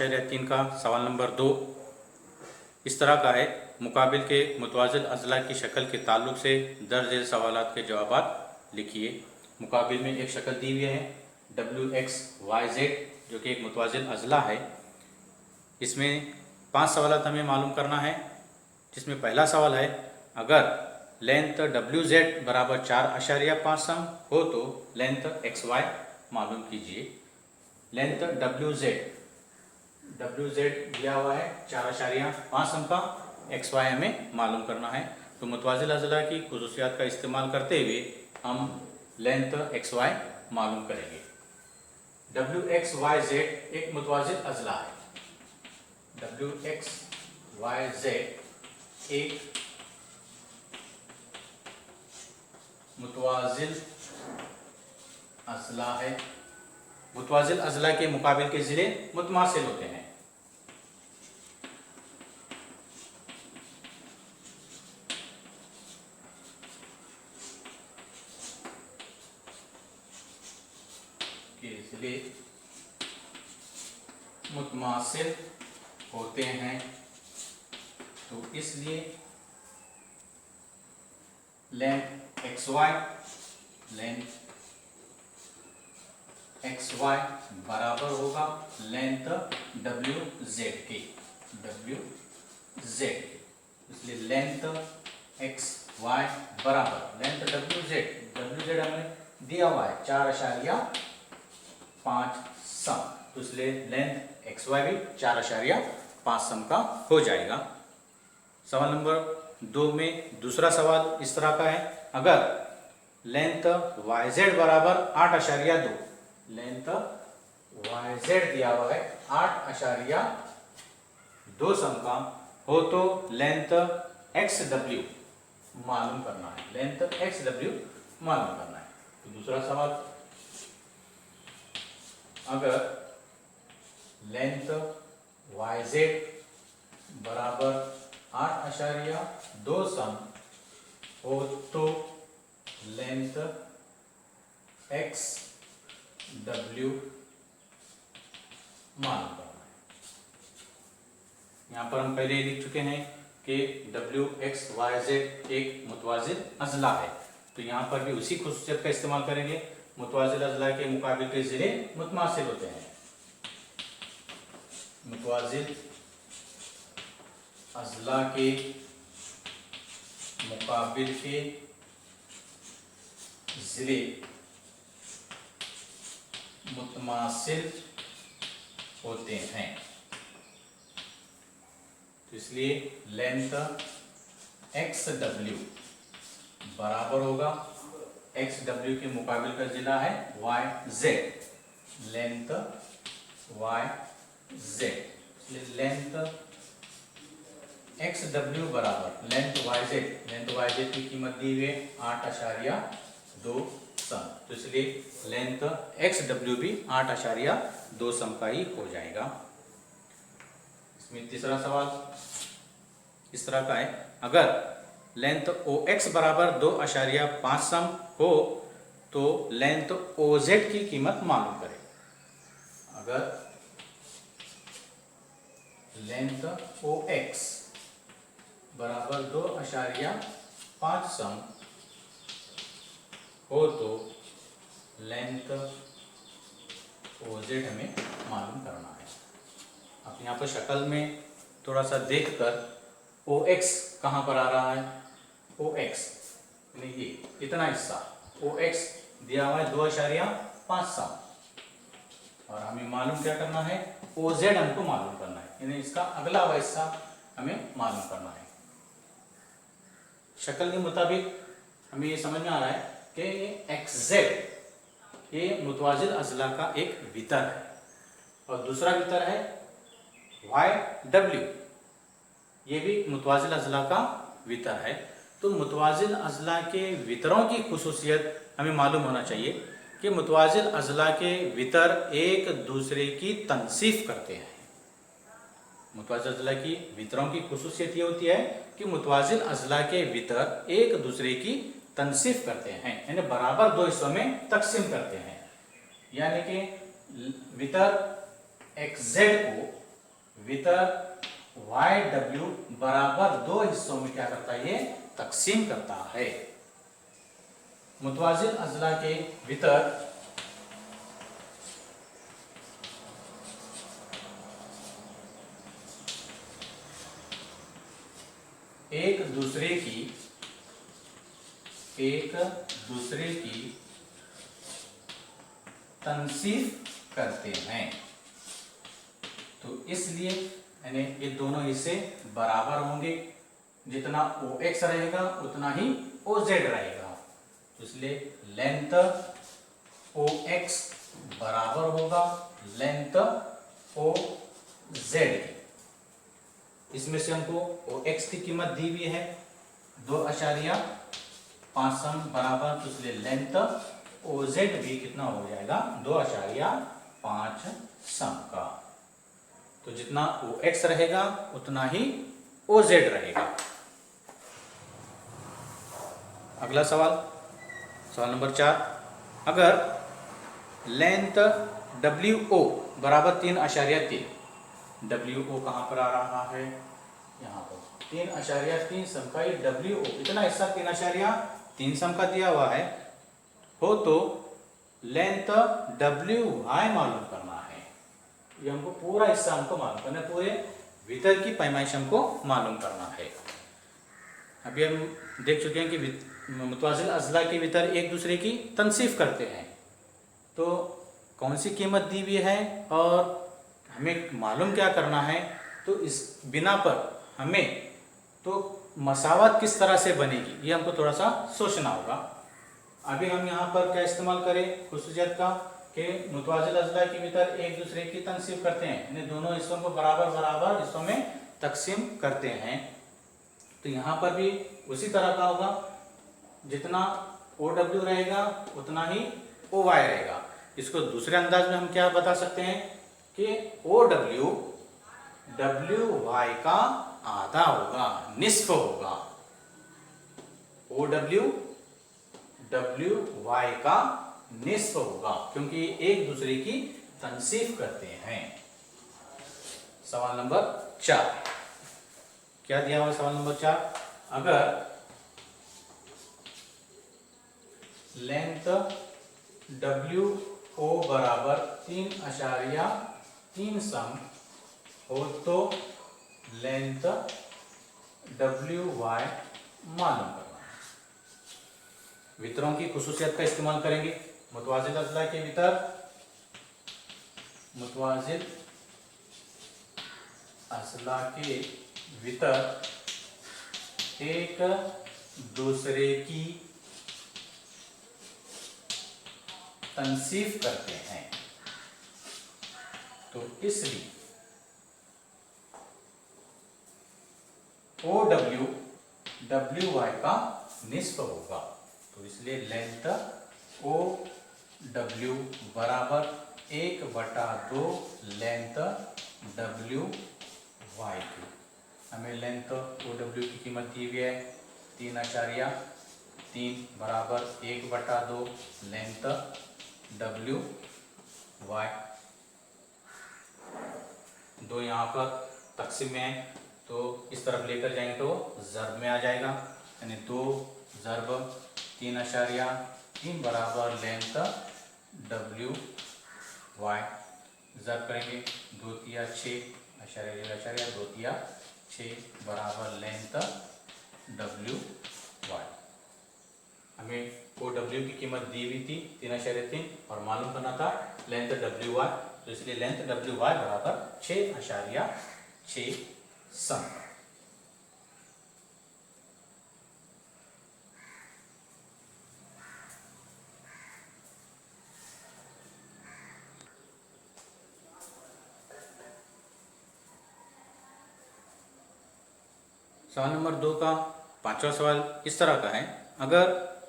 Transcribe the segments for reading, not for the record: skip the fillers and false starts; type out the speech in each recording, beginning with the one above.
7.3 का सवाल नंबर 2 इस तरह का है। मुकाबिल के मुतवाज़िल अज़ला की शक्ल के ताल्लुक से दर्ज झेल सवालात के जवाबात लिखिए। मुकाबिल में एक शक्ल दी हुई है WXYZ जो कि एक मुतवाज़िल अज़ला है। इसमें 5 सवालात हमें मालूम करना है, जिसमें पहला सवाल है अगर लेंथ WZ बराबर 4.5 सम हो तो लेंथ XY मालूम कीजिए। लेंथ WZ दिया हुआ है 4.5 सम का, XY हमें मालूम करना है। तो मुतवाज़िल अज़ला की खुसूसियात का इस्तेमाल करते हुए हम लेंथ XY मालूम करेंगे। WXYZ एक मुतवाज़िल अज़ला है। WXYZ एक मुतवाज़िल अज़ला है। मुतवाज़िल अज़ला के मुकाबिल के ज़िले मुतमासिल होते हैं। के ज़िले मुतमासिल होते हैं, तो इसलिए लेंथ XY बराबर होगा लेंथ WZ के। इसलिए लेंथ XY बराबर लेंथ WZ हमें दिया हुआ है 4.5 सम, तो इसलिए लेंथ XY भी 4.5 सम का हो जाएगा। सवाल नंबर 2 में दूसरा सवाल इस तरह का है अगर लेंथ YZ बराबर 8.2, लेंथ YZ दिया हुआ है 8.2 सम का हो तो लेंथ XW मालूम करना है। लेंथ XW मालूम करना है। तो दूसरा सवाल अगर लेंथ YZ बराबर 8.2 सम हो तो लेंथ XW मालूम करना है। यहाँ पर हम पहले ही लिख चुके हैं कि WXYZ एक मुतवाज़िल अज़ला है, तो यहाँ पर भी उसी खुसूसियत का इस्तेमाल करेंगे। मुतवाज़िल अज़ला के मुकाबिल के ज़िले मुतमासिल होते हैं। मुतवाज़िल अज़ला के मुकाबिल के ज़िले मुतमासिल होते हैं, तो इसलिए लेंथ XW बराबर होगा XW के मुकाबिल का ज़िला है YZ, length YZ। Length XW बराबर लेंथ YZ की कीमत दी हुई है 8.2 सम, तो इसलिए लेंथ XW भी 8.2 सम का ही हो जाएगा। इसमें तीसरा सवाल इस तरह का है अगर लेंथ OX बराबर 2.5 सम हो तो लेंथ OZ की कीमत मालूम करें। अगर लेंथ OX बराबर 2.5 सम हो तो लेंथ OZ हमें मालूम करना है। अब यहाँ पर शक्ल में थोड़ा सा देखकर OX कहाँ पर आ रहा है, OX ये इतना हिस्सा OX दिया हुआ है 2.5 सम, और हमें मालूम क्या करना है, OZ हमको मालूम करना है, यानी इसका अगला हुआ हिस्सा हमें मालूम करना है। शक्ल के मुताबिक हमें ये समझ में आ रहा है कि XZ ये मुतवाज़िल अज़ला का एक वितर है, और दूसरा वितर है YW ये भी मुतवाज़िल अज़ला का वितर है। तो मुतवाज़िल अज़ला के वितरों की खुसूसियत हमें मालूम होना चाहिए कि मुतवाज़िल अज़ला के वितर एक दूसरे की तनसीफ करते हैं। मुतवाज़िल अज़ला की वितरों की खुसूसियत ये होती है कि मुतवाज़िल अज़ला के वितर एक दूसरे की तनसीफ करते हैं, यानी बराबर 2 हिस्सों में तकसीम करते हैं। यानी कि वितर XZ को वितर वाई डब्ल्यू बराबर दो हिस्सों में क्या करता है, ये तकसीम करता है। मुतवाजिल अजला के वितर एक दूसरे की तनसीफ करते हैं। तो इसलिए यानी ये दोनों हिस्से बराबर होंगे, जितना OX रहेगा उतना ही OZ रहेगा। तो इसलिए लेंथ OX बराबर होगा लेंथ OZ की। इसमें से हमको OX की कीमत दी हुई है 2.5 सम बराबर, तो इसलिए लेंथ OZ भी कितना हो जाएगा 2.5 सम का। तो जितना OX रहेगा उतना ही OZ रहेगा। अगला सवाल, सवाल नंबर 4, अगर लेंथ WO बराबर 3.3, WO कहाँ पर आ रहा है, यहाँ पर 3.3 सम का ये WO इतना हिस्सा 3.3 सम का दिया हुआ है हो, तो लेंथ WY मालूम करना है। ये हमको पूरा हिस्सा हमको मालूम करना है, पूरे वितर की पैमाइश हमको मालूम करना है। अभी हम देख चुके हैं कि मुतवाजिल अजला के वितर एक दूसरे की तनसीफ करते हैं, तो कौन सी कीमत दी हुई है और हमें मालूम क्या करना है। तो इस बिना पर हमें तो मसावत किस तरह से बनेगी ये हमको थोड़ा सा सोचना होगा। अभी हम यहाँ पर क्या इस्तेमाल करें खुसूसियत का कि मुतवाजिल अजला के भीतर एक दूसरे की तनसीब करते हैं, यानी दोनों हिस्सों को बराबर बराबर हिस्सों में तकसीम करते हैं। तो यहाँ पर भी उसी तरह का होगा, जितना OW रहेगा उतना ही OY रहेगा। इसको दूसरे अंदाज में हम क्या बता सकते हैं कि OW WY का आधा होगा, निस्फ होगा। OW WY का निस्फ होगा, क्योंकि एक दूसरे की तनसीफ करते हैं। सवाल नंबर 4 क्या दिया हुआ है, सवाल नंबर 4, अगर लेंथ WO बराबर 3.3 सम हो तो लेंथ WY मालूम करना है। वितरों की खुसूसियत का इस्तेमाल करेंगे। मुतवाजिल अजला के वितर, मुतवाजिल अजला के वितर एक दूसरे की तनसीफ करते हैं, तो इसलिए OW WY का निस्फ होगा। तो इसलिए लेंथ OW बराबर 1/2 लेंथ WY की। हमें लेंथ OW की कीमत दी हुई है 3.3 बराबर 1/2 लेंथ WY। दो यहाँ पर तकसीम में है, तो इस तरफ लेकर जाएंगे तो ज़र्ब में आ जाएगा, यानी 2 ज़र्ब 3.3 बराबर लेंथ WY। ज़र्ब करेंगे 2 तिया 6 2 तिया 6 बराबर लेंथ WY। हमें OW की कीमत दी हुई थी 3.3 और मालूम करना था लेंथ WY, तो इसलिए लेंथ WY बराबर 6.6 सम। सवाल नंबर 2 का 5वां सवाल इस तरह का है, अगर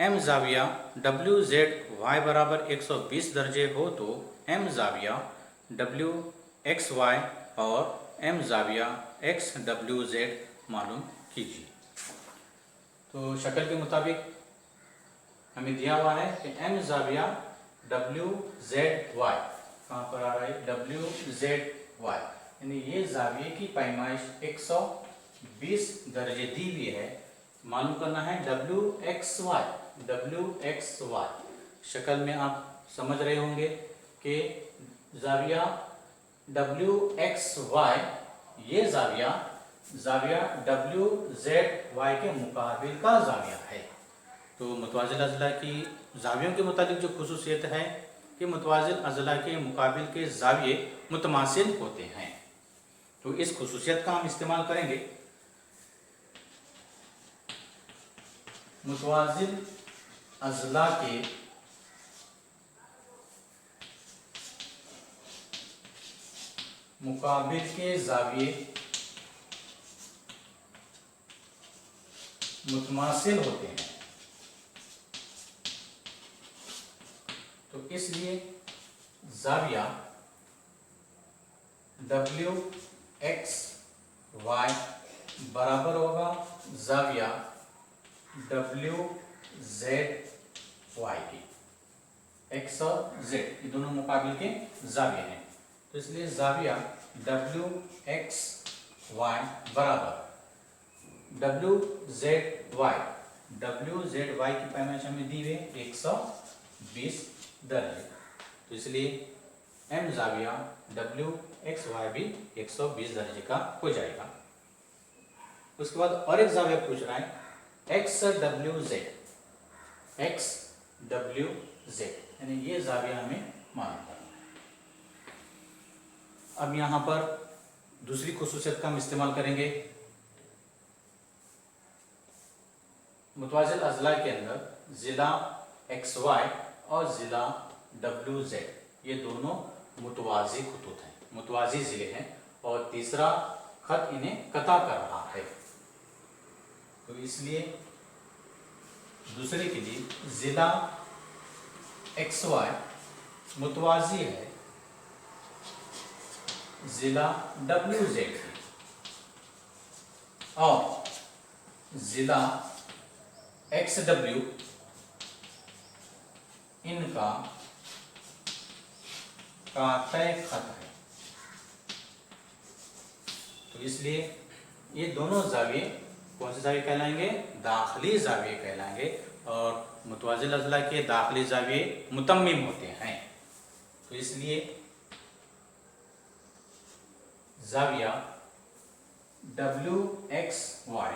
M जाविया WZY बराबर 120 दर्जे हो तो M जाविया WXY और M जाविया XWZ मालूम कीजिए। तो शक्ल के मुताबिक हमें दिया हुआ है कि M जाविया WZY कहाँ पर आ रहा है WZY, यानी ये जाविये की पैमाइश 120 दर्जे दी हुई है। मालूम करना है WXY। WXY शक्ल में आप समझ रहे होंगे कि जाविया WXY ये जाविया WZY के मुकाबिल का जाविया है। तो मुतवाज़िल अज़ला की जावियों के मुताबिक जो खुसूसियत है कि मुतवाज़िल अज़ला के मुकाबिल के जाविये मुतमासिल होते हैं। तो इस खुसूसियत का हम इस्तेमाल करेंगे। मुतवाज़िल अज़ला के मुकाबिल के जाविये मुतमासिल होते हैं। तो इसलिए जाविया WXY बराबर होगा जाविया WZY की। X और Z ये दोनों मुकाबिल के जाविये हैं। तो इसलिए जाविया WXY बराबर WZY की पैमाइश हमें दी हुई 120 दर्जे। तो इसलिए M जाविया WXY भी 120 दर्जे का हो जाएगा। उसके बाद और एक जाविया पूछ रहा है XWZ। XWZ यानी ये जाविया हमें मालूम करना है। अब यहाँ पर दूसरी खुसूसियत का हम इस्तेमाल करेंगे। मुतवाज़िल अज़ला के अंदर ज़िला XY और ज़िला WZ ये दोनों मुतवाज़ी खतूत हैं, मुतवाज़ी ज़िले हैं, और तीसरा खत इन्हें कता कर रहा है। तो इसलिए दूसरे के लिए ज़िला XY मुतवाज़ी है ज़िला WZ और ज़िला XW इनका कातय खत है। तो इसलिए ये दोनों जाविये कौन से जाविये कहलाएंगे? दाखिली जाविये कहलाएंगे। और मुतवाज़िल अज़ला के दाखिली जाविये मुतम्मिम होते हैं। तो इसलिए जाविया WXY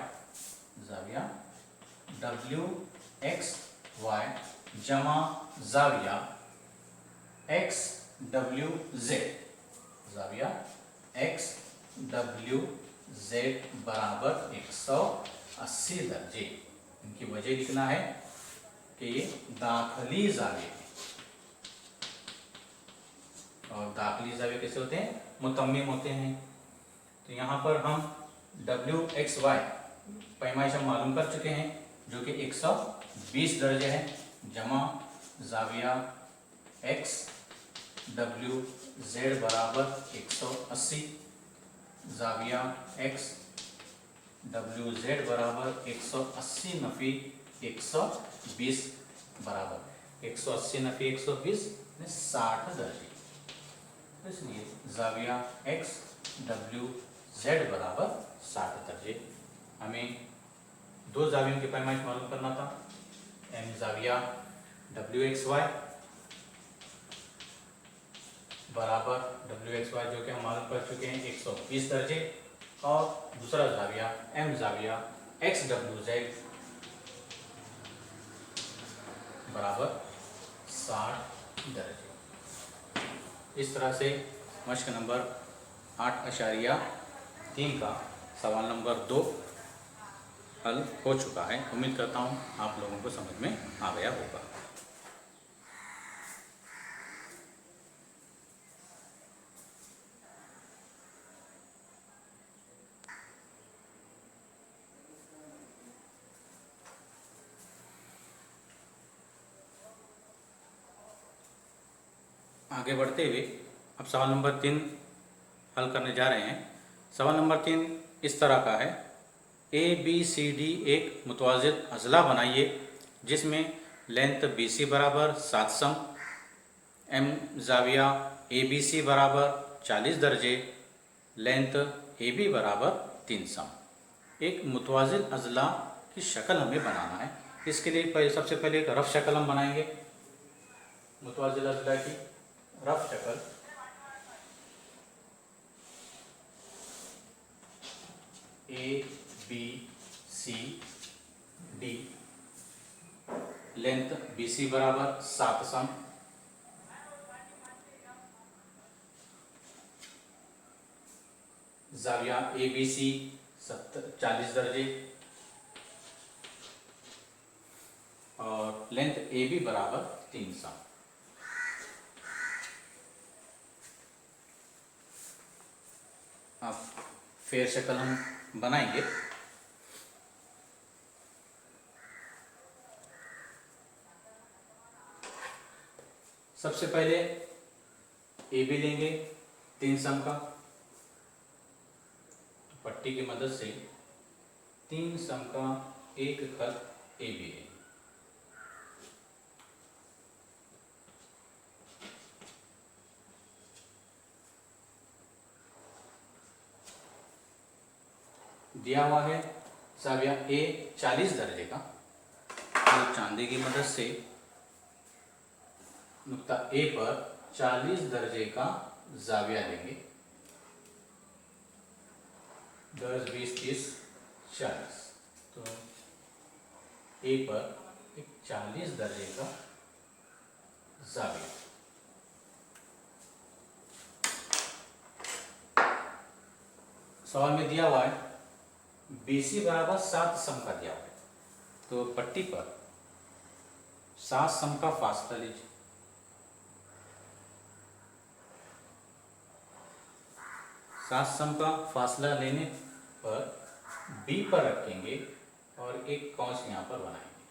जमा जाविया XWZ बराबर 180 दर्जे। इनकी वजह लिखना है कि ये दाखिली जाविये हैं। और दाखिली जाविये कैसे होते हैं? मुतम्मिम होते हैं। तो यहाँ पर हम WXY पैमाइश हम मालूम कर चुके हैं जो कि 120 दर्जे है, जमा जाविया XWZ बराबर 180, जाविया XWZ बराबर 180 नफी 120 बराबर 180 नफी 120 60 दर्जे। इसलिए जाविया XWZ बराबर 60 दर्जे। हमें दो जावियों की पैमाइश मालूम करना था। M जाविया WXY बराबर WXY जो कि हम मालूम कर चुके हैं 120 दर्जे, और दूसरा जाविया M जाविया XWZ बराबर 60 दर्जे। इस तरह से मश्क नंबर 8.3 का सवाल नंबर 2 हल हो चुका है। उम्मीद करता हूँ आप लोगों को समझ में आ गया होगा। आगे बढ़ते हुए अब सवाल नंबर 3 हल करने जा रहे हैं। सवाल नंबर 3 इस तरह का है, ABCD एक मुतवाज़िल अज़ला बनाइए जिसमें लेंथ BC बराबर 7 सम, M जाविया ABC बराबर 40 दर्जे, लेंथ ए बी बराबर 3 सम। एक मुतवाज़िल अज़ला की शक्ल हमें बनाना है। इसके लिए सबसे पहले एक रफ शक्ल हम बनाएंगे। मुतवाज़िल अज़ला की रफ शक्ल A B C D, length B C बराबर 7 सम, जाविया ए बी सी 40 दर्जे और लेंथ ए बी बराबर 3 सम। अब फेयर शक्ल हम बनाएंगे। सबसे पहले ए बी लेंगे 3 सम का, पट्टी की मदद से 3 सम का एक खत ए बी लेंगे। दिया हुआ है जाविया ए 40 दर्जे का, तो चांदी की मदद से नुक्ता ए पर 40 दर्जे का जाविया लेंगे। 10, 20, 30, 40, तो ए पर एक 40 दर्जे का जाविया। सवाल में दिया हुआ है BC बराबर 7 सम का दिया हुआ है, तो पट्टी पर 7 सम का फासला लीजिए। 7 सम का फासला लेने पर B पर रखेंगे और एक कौंस यहाँ पर बनाएंगे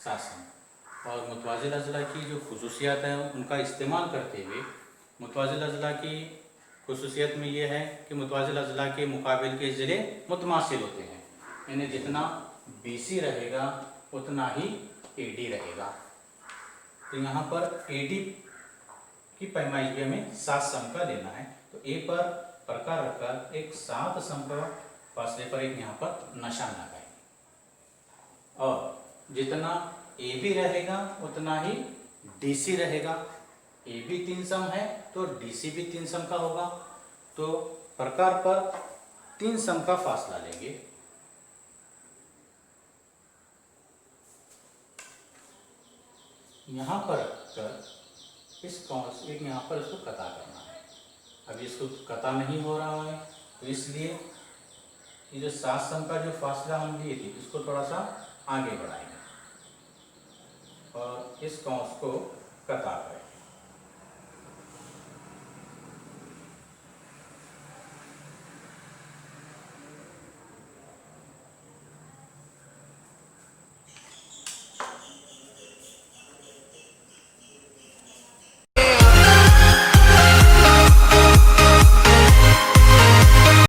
7 सम। और मुतवाज़िल अज़ला की जो खुसूसियात हैं उनका इस्तेमाल करते हुए मुतवाज़िल अज़ला की खुसूसियत में ये है कि मुतवाज़िल अज़ला के मुकाबिल के ज़िले मुतमासिल होते हैं, यानी जितना BC रहेगा उतना ही AD रहेगा। तो यहाँ पर AD की पैमाइश भी हमें 7 सम का लेना है, तो A पर प्रकार रखकर एक 7 सम का फासले पर एक यहाँ पर निशान लगाएंगे और जितना AB रहेगा उतना ही DC रहेगा। AB 3 सम है तो DC भी 3 सम का होगा, तो प्रकार पर 3 सम का फासला लेंगे। यहाँ पर रखकर इस कौंस एक यहाँ पर इसको कता करना है। अभी इसको कता नहीं हो रहा है, तो इसलिए ये जो 7 सम का जो फासला हम लिए थे इसको थोड़ा सा आगे बढ़ाएंगे और इस कौंस को कता करें।